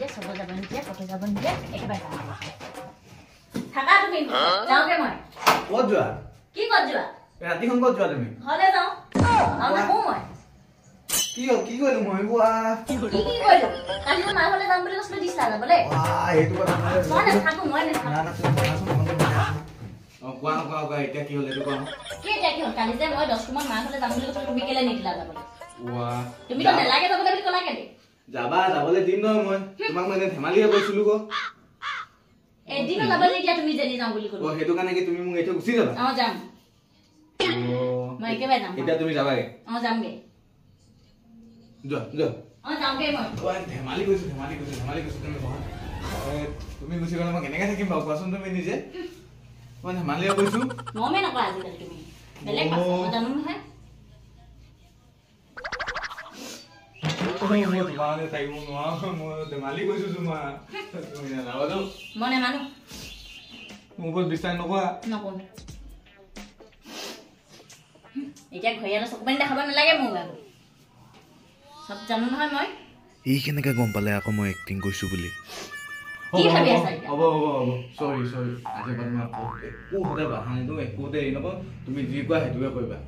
নিদিয়ে চব যাব নিদিয়ে কত যাব নিদিয়ে একেবাৰে কাম থাকা তুমি যাওগে মই ক'ত যোৱা কি ক'ত যোৱা ৰাতিখন ক'ত যোৱা তুমি ঘৰলে যাওঁ আৰু নাকো মই কি কৰিলো মই কোৱা কি কৰিলো কালি মই ঘৰলে যাম বুলি কৈছিলো দিছা যাবলে এইটো কথা মই নাথাকো না কোৱা এতিয়া কি হ'ল এইটো কোৱা কি এতিয়া কি হ'ল কালি যে মই 10 মান ঘৰলে যাম বুলি কৈছিলো তুমি কেলে নিদিলা যাবলে তুমি তো নেলাগে যাবলে বুলি ক'লা কেলে যাবলে দিন নহয় মই তোমাক মানে ধেমালিহে কৈছিলো ক এদিন যাবলে এতিয়া তুমি জেলি যাওঁ বুলি ক'লো সেইটো কাৰণে কি তুমি মোক এটো গুচি যাবা যাম মই একেবাৰে যাম এতিয়া তুমি যাবাগে যামগে যোৱা যামগে মই ধেমালি কৈছো তুমি তুমি গুচি গ'লে মই কেনেকে থাকিম বাৰু কোৱাচোন তুমি নিজে মই ধেমালিহে কৈছো মমে নকৰা আজিকালি তুমি বেলেগ পাছ জানো নহয় মই তোমালে থাকিব নোৱাৰো মই ধেমালি কৈছো তোমাৰ তুমি নালাগো মই নেমানো মোৰ ওপৰত বিশ্বাস নকৰা নকৰো এতিয়া ঘৰিয়ালে চকুপানী দেখাব নালাগে মোক আৰু সব জানো নহয় মই এই কেনেকৈ গম পালে আকৌ মই এক্টিং কৰিছো বুলি কি ভাবি আছা হ'ব সৰি আজি সদায় বাহানি তো একোতে এৰি নকওঁ তুমি যি কোৱা সেইটোৱে কৰিবা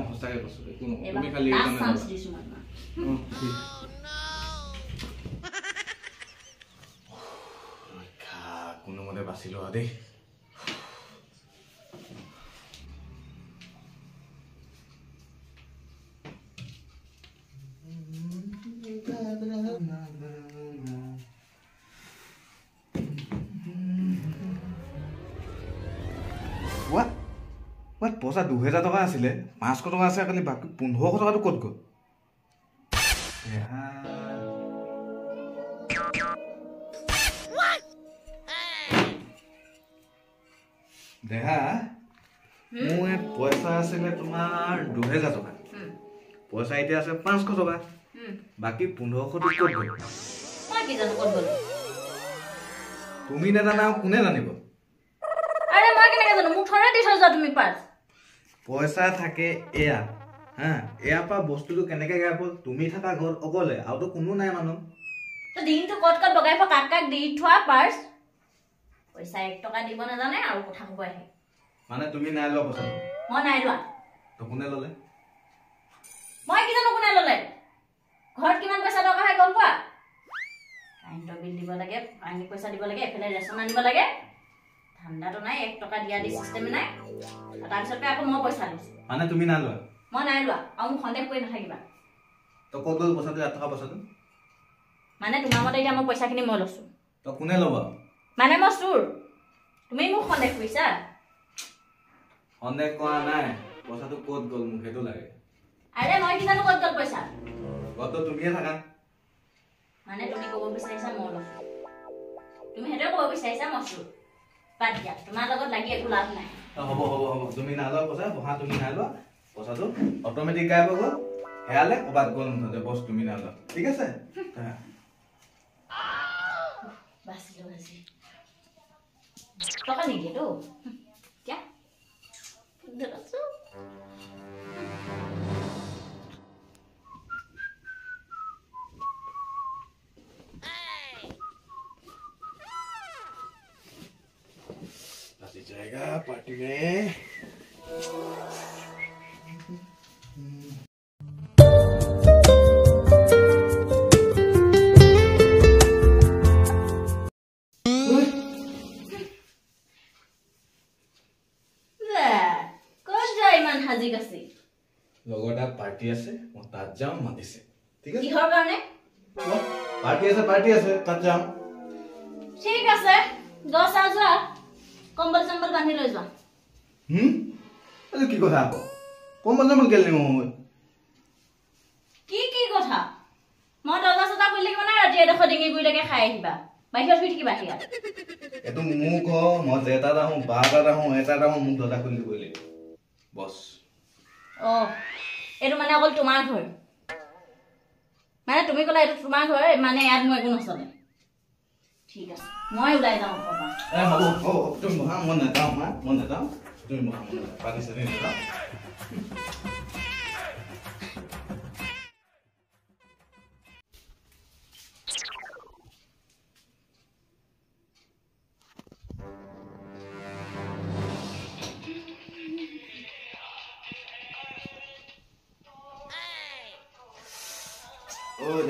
সঁচাকে কৈছো একো নকওঁ তুমি খালি কোনোমতে বাচি লোৱা দেই পইচা 2000 টকা আছিলে 500 টকা আছে খালি বাকি 1500 টকাটো ক'ত গ'ল দেহা মোৰ পইচা আছিলে তোমাৰ 2000 টকা পইচা এতিয়া আছে 500 টকা বাকি 1500 টো ক'ত গ'ল মই কি জানো ক'ত গ'ল তুমি নাজানা কোনে জানিব আৰে মই কেনেকৈ জানো মোক থৰে দি থৈ যোৱা তুমি পাৰ্স পইচা থাকে এয়া এয়া পা বস্তুটো কেনেকৈ গায়ব হ'ল তুমি থাকা ঘৰ অকলে আৰু তো কোনো নাই মানুহ তো দিনটো কত বগাই ফ কাক দি থোৱা পাৰ্স পইচা 1 টকা দিব নাজানে আৰু কথা ক'ব আহে মানে তুমি নাই লোৱা পইচা মই নাই লোৱা তো কোনে ললে মই কি জানো কোনে ললে ঘৰত কিমান পইচা টকা হয় গম পোৱা কাৰেণ্টৰ বিল দিব লাগে পানী পইচা দিব লাগে এফালে ৰেচন আনিব লাগে ঠাণ্ডাটো নাই 1 টকা দিয়া দি সিস্টেম নাই তাৰ পিছতে আকৌ মই পইচা লৈছো মানে তুমি নাই লোৱা মই নাই লোৱা আৰু মোক সন্দেহ কৰি নাথাকিবা তো ক'ত গ'ল পইচাটো 1 টকা পইচাটো মানে তোমাৰ মতে এতিয়া মই পইচাখিনি মই লৈছো তো কোনে ল'ব মানে মই চুৰ তুমি মোক সন্দেহ কৰিছা সন্দেহ কৰা নাই পইচাটো ক'ত গ'ল মোক সেইটো লাগে আৰে মই কি জানো ক'ত গ'ল পইচা ক'ত তুমিয়ে থাকা মানে তুমি ক'ব বিচাৰিছা মই লৈছো তুমি হেটো ক'ব বিচাৰিছা মই চুৰ বাদ দিয়া তোমাৰ লগত লাগি একো লাভ নাই হ'ব তুমি না লোৱা পইচা বহা তুমি নাই লোৱা পইচাটো অটোমেটিক গায়ব গ'ল হেয়ালে ক'বাত গ'ল মুঠতে বস তুমি না লোৱা ঠিক আছে বাচিলো আজি টকা নিদিয়ে তো क्या ধৰছো जाएगा पार्टी में হাজি গছি লগটা পাৰ্টি আছে মই তাত যাম মাতিছে ঠিক আছে কিহৰ কাৰণে পাৰ্টি আছে তাত যাম ঠিক আছে 10 যোৱা কম্বল চম্বল বান্ধি লৈ যোৱা এইটো কি কথা আকৌ কম্বল চম্বল কেলে নিম মই কি কথা মই দৰ্জা সদা খুলি থাকিব না ৰাতি এডোখৰ ডিঙি গুইলৈকে খাই আহিবা বাহিৰত শুই থাকিবা হিয়া এইটো মোক মই জেটা আহোঁ বাৰটা আহোঁ এটা আহোঁ মোক দৰ্জা খুলি দিব লাগিব বস এইটো মানে অকল তোমাৰ ঘৰ মানে তুমি ক'লা এইটো তোমাৰ ঘৰ মানে ইয়াত মই একো নচলে ঠিক আছে মই ওলাই যাওঁ বাবা হ'ব তুমি মহা মই নাযাওঁ তুমি মহা পানী চানি নাযাওঁ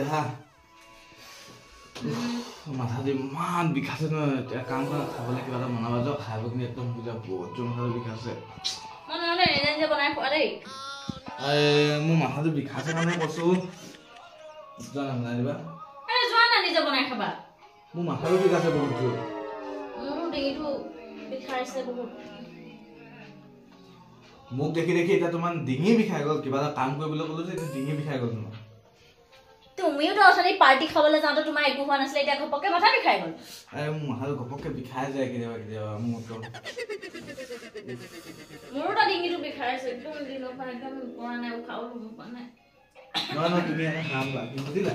দেহা মাথাটো ইমান বিষাইছে নহয় এতিয়া কাম কৰা খাবলৈ কিবা এটা বনাব যাওঁ খাব কিনি একদম বুজা বহুত জোৰ মাথাটো বিষাইছে মোৰ মাথাটো বিষাইছে কাৰণে কৈছো যোৱা বনাই দিবা মোৰ মাথাটো বিষাইছে বহুত জোৰ মোক দেখি দেখি এতিয়া তোমাৰ ডিঙি বিষাই গ'ল কিবা এটা কাম কৰিবলৈ ক'লো যে এতিয়া ডিঙি বিষাই গ'ল তোমাৰ তুমিও তো অথনি পাৰ্টি খাবলৈ যাওঁতে তোমাৰ একো হোৱা নাছিলে এতিয়া ঘপককে মাথা বিষাই গ'ল মোৰ মাথাটো ঘপককে বিষাই যায় কেতিয়াবা কেতিয়াবা মোৰতো ডিঙিটো বিষাইছে একদম দিনৰ পৰা একদম পৰা নাই উশাহ ল'ব পৰা নাই নহয় তুমি এটা কাম কৰা কি বুজিলা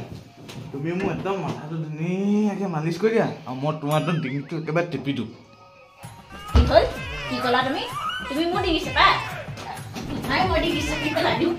তুমি মোক একদম মাথাটো ধুনীয়াকৈ মালিচ কৰি দিয়া আৰু মই তোমাৰ ডিঙিটো একেবাৰে টিপি দিওঁ কি হ'ল কি ক'লা তুমি মোৰ ডিঙি চেপা মই ডিঙি চেপি পেলাই দিওঁ